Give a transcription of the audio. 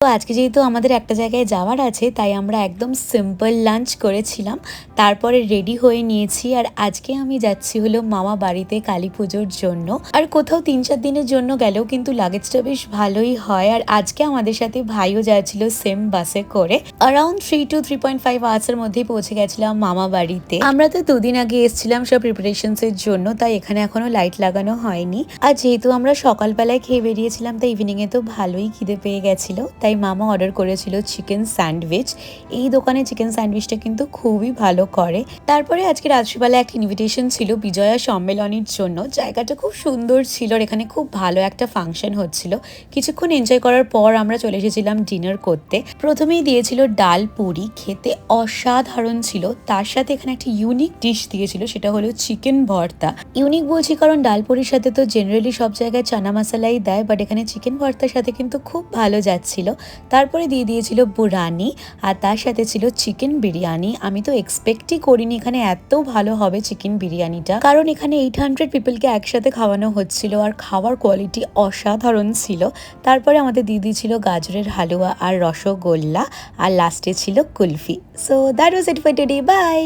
তো আজকে যেহেতু আমাদের একটা জায়গায় যাওয়ার আছে তাই আমরা একদম সিম্পল লাঞ্চ করেছিলাম, তারপরে রেডি হয়ে নিয়েছি। আর আজকে আমি যাচ্ছি হলো মামা বাড়িতে কালী পুজোর জন্য। আর কোথাও 3-4 দিনের জন্য গেলেও কিন্তু লাগেজটা বেশ ভালোই হয়। আর আজকে আমাদের সাথে ভাইও যাচ্ছিল সেম বাসে করে। অ্যারাউন্ড 3 to 3.5 আওয়ার্সের মধ্যেই পৌঁছে গেছিলাম মামা বাড়িতে। আমরা তো 2 দিন আগে এসেছিলাম সব প্রিপারেশনস এর জন্য, তাই এখানে এখনো লাইট লাগানো হয়নি। আর যেহেতু আমরা সকালবেলায় খেয়ে বেরিয়েছিলাম তাই ইভিনিং এ তো ভালোই খিদে পেয়ে গেছিল, তাই মামা অর্ডার করেছিল চিকেন স্যান্ডউইচ। এই দোকানে চিকেন স্যান্ডউইচটা কিন্তু খুবই ভালো করে। তারপরে আজকে রাত্রিবেলা একটা ইনভিটেশন ছিল বিজয়া সম্মেলনের জন্য। জায়গাটা খুব সুন্দর ছিল, আর এখানে খুব ভালো একটা ফাংশন হচ্ছিল। কিছুক্ষণ এনজয় করার পর আমরা চলে এসেছিলাম ডিনার করতে। প্রথমেই দিয়েছিল ডাল পুরি, খেতে অসাধারণ ছিল। তার সাথে এখানে একটা ইউনিক ডিশ দিয়েছিল, সেটা হলো চিকেন ভর্তা। ইউনিক বলছি কারণ ডাল পুরির সাথে তো জেনারেলি সব জায়গায় চানা মশলাই দেয়, বাট এখানে চিকেন ভর্তার সাথে কিন্তু খুব ভালো যাচ্ছিল। তারপরে দিয়ে দিয়েছিল বুরানি, আর তার সাথে ছিল চিকেন বিরিয়ানি। আমি তো এক্সপেক্টই করিনি এখানে এত ভালো হবে চিকেন বিরিয়ানিটা, কারণ এখানে 800 পিপলকে একসাথে খাওয়ানো হচ্ছিল, আর খাওয়ার কোয়ালিটি অসাধারণ ছিল। তারপরে আমাদের দিয়ে দিয়েছিল গাজরের হালুয়া আর রসগোল্লা, আর লাস্টে ছিল kulfi. So that was it for today, by.